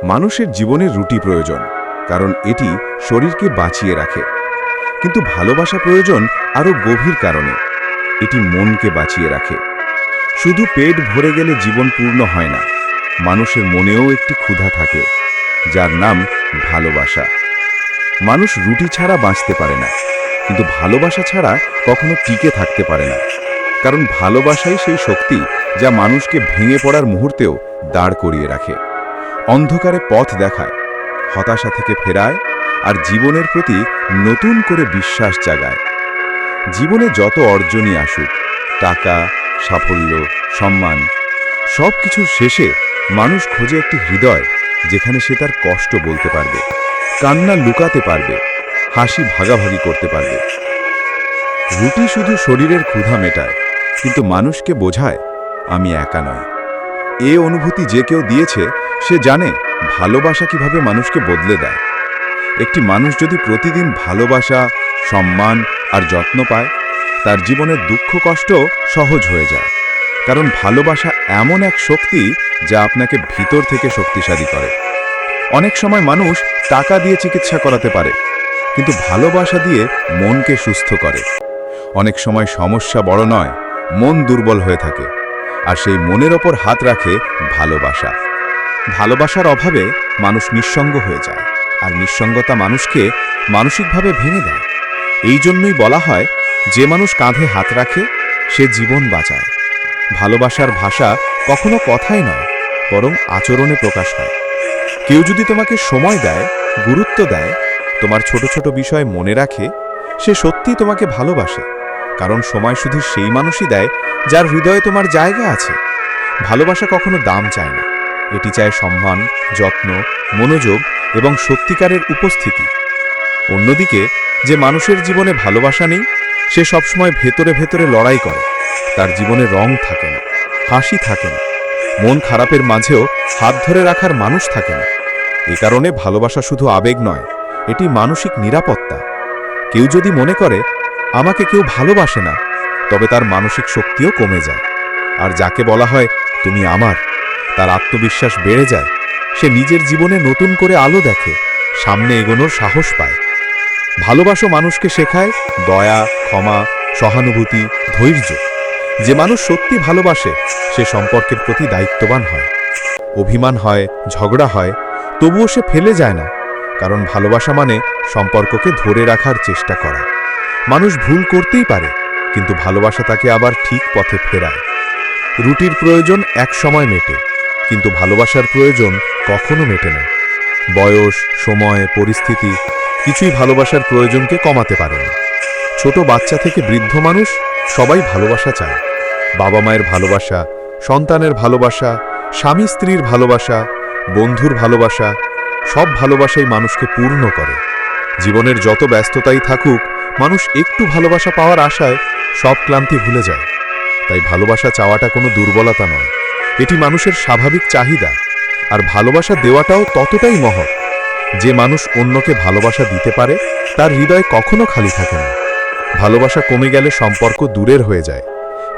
মানুষের জীবনে রুটি প্রয়োজন, কারণ এটি শরীরকে বাঁচিয়ে রাখে। কিন্তু ভালোবাসা প্রয়োজন আরও গভীর কারণে। এটি মনকে বাঁচিয়ে রাখে। শুধু পেট ভরে গেলে জীবন পূর্ণ হয় না। মানুষের মনেও একটি ক্ষুধা থাকে, যার নাম ভালোবাসা। মানুষ রুটি ছাড়া বাঁচতে পারে না, কিন্তু ভালোবাসা ছাড়া কখনো টিকে থাকতে পারে না। কারণ ভালোবাসাই সেই শক্তি যা মানুষকে ভেঙে পড়ার মুহূর্তেও দাঁড় করিয়ে রাখে, অন্ধকারে পথ দেখায়, হতাশা থেকে ফেরায়, আর জীবনের প্রতি নতুন করে বিশ্বাস জাগায়। জীবনে যত অর্জনই আসুক, টাকা, সাফল্য, সম্মান, সব কিছুর শেষে মানুষ খোঁজে একটি হৃদয়, যেখানে সে তার কষ্ট বলতে পারবে, কান্না লুকাতে পারবে, হাসি ভাগাভাগি করতে পারবে। রুটি শুধু শরীরের ক্ষুধা মেটায়, কিন্তু মানুষকে বোঝায় আমি একা নয়। এ অনুভূতি যে কেউ দিয়েছে সে জানে ভালোবাসা কিভাবে মানুষকে বদলে দেয়। একটি মানুষ যদি প্রতিদিন ভালোবাসা, সম্মান আর যত্ন পায়, তার জীবনের দুঃখ কষ্ট সহজ হয়ে যায়। কারণ ভালোবাসা এমন এক শক্তি যা আপনাকে ভিতর থেকে শক্তিশালী করে। অনেক সময় মানুষ টাকা দিয়ে চিকিৎসা করাতে পারে, কিন্তু ভালোবাসা দিয়ে মনকে সুস্থ করে। অনেক সময় সমস্যা বড় নয়, মন দুর্বল হয়ে থাকে, আর সেই মনের ওপর হাত রাখে ভালোবাসা। ভালোবাসার অভাবে মানুষ নিঃসঙ্গ হয়ে যায়, আর নিঃসঙ্গতা মানুষকে মানসিকভাবে ভেঙে দেয়। এই জন্যই বলা হয়, যে মানুষ কাঁধে হাত রাখে সে জীবন বাঁচায়। ভালোবাসার ভাষা কখনো কথাই নয়, বরং আচরণে প্রকাশ হয়। কেউ যদি তোমাকে সময় দেয়, গুরুত্ব দেয়, তোমার ছোট ছোট বিষয় মনে রাখে, সে সত্যিই তোমাকে ভালোবাসে। কারণ সময় শুধু সেই মানুষই দেয় যার হৃদয়ে তোমার জায়গা আছে। ভালোবাসা কখনো দাম চায় না, এটি চায় সম্মান, যত্ন, মনোযোগ এবং সত্যিকারের উপস্থিতি। অন্যদিকে যে মানুষের জীবনে ভালোবাসা নেই, সে সবসময় ভেতরে ভেতরে লড়াই করে। তার জীবনে রং থাকে না, হাসি থাকে না, মন খারাপের মাঝেও হাত ধরে রাখার মানুষ থাকে না। এ কারণে ভালোবাসা শুধু আবেগ নয়, এটি মানসিক নিরাপত্তা। কেউ যদি মনে করে আমাকে কেউ ভালোবাসে না, তবে তার মানসিক শক্তিও কমে যায়। আর যাকে বলা হয় তুমি আমার, তার আত্মবিশ্বাস বেড়ে যায়। সে নিজের জীবনে নতুন করে আলো দেখে, সামনে এগোনোর সাহস পায়। ভালোবাসা মানুষকে শেখায় দয়া, ক্ষমা, সহানুভূতি, ধৈর্য। যে মানুষ সত্যি ভালোবাসে সে সম্পর্কের প্রতি দায়িত্ববান হয়। অভিমান হয়, ঝগড়া হয়, তবুও সে ফেলে যায় না। কারণ ভালোবাসা মানে সম্পর্ককে ধরে রাখার চেষ্টা করা। মানুষ ভুল করতেই পারে, কিন্তু ভালোবাসা তাকে আবার ঠিক পথে ফেরায়। রুটির প্রয়োজন এক সময় মেটে, কিন্তু ভালোবাসার প্রয়োজন কখনো মেটে না। বয়স, সময়, পরিস্থিতি কিছুই ভালোবাসার প্রয়োজনকে কমাতে পারে না। ছোট বাচ্চা থেকে বৃদ্ধ মানুষ সবাই ভালোবাসা চায়। বাবা মায়ের ভালোবাসা, সন্তানের ভালোবাসা, স্বামী স্ত্রীর ভালোবাসা, বন্ধুর ভালোবাসা, সব ভালোবাসাই মানুষকে পূর্ণ করে। জীবনের যত ব্যস্ততাই থাকুক, মানুষ একটু ভালোবাসা পাওয়ার আশায় সব ক্লান্তি ভুলে যায়। তাই ভালোবাসা চাওয়াটা কোনো দুর্বলতা নয়, এটি মানুষের স্বাভাবিক চাহিদা। আর ভালোবাসা দেওয়াটাও ততটাই মহৎ। যে মানুষ অন্যকে ভালোবাসা দিতে পারে, তার হৃদয় কখনো খালি থাকে না। ভালোবাসা কমে গেলে সম্পর্ক দূরের হয়ে যায়,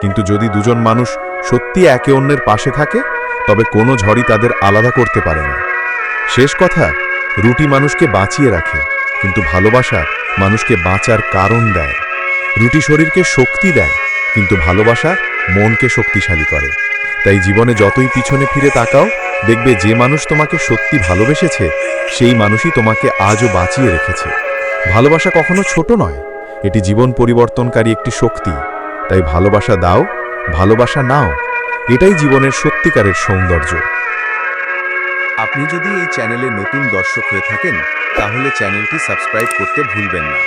কিন্তু যদি দুজন মানুষ সত্যি একে অন্যের পাশে থাকে, তবে কোনো ঝড়ই তাদের আলাদা করতে পারে না। শেষ কথা, রুটি মানুষকে বাঁচিয়ে রাখে, কিন্তু ভালোবাসা মানুষকে বাঁচার কারণ দেয়। রুটি শরীরকে শক্তি দেয়, কিন্তু ভালোবাসা মনকে শক্তিশালী করে। তাই জীবনে যতই পিছনে ফিরে তাকাও, দেখবে যে মানুষ তোমাকে সত্যি ভালোবেসেছে সেই মানুষই তোমাকে আজও বাঁচিয়ে রেখেছে। ভালোবাসা কখনো ছোট নয়, এটি জীবন পরিবর্তনকারী একটি শক্তি। তাই ভালোবাসা দাও, ভালোবাসা নাও, এটাই জীবনের সত্যিকারের সৌন্দর্য। আপনি যদি এই চ্যানেলে নতুন দর্শক হয়ে থাকেন, তাহলে চ্যানেলটি সাবস্ক্রাইব করতে ভুলবেন না।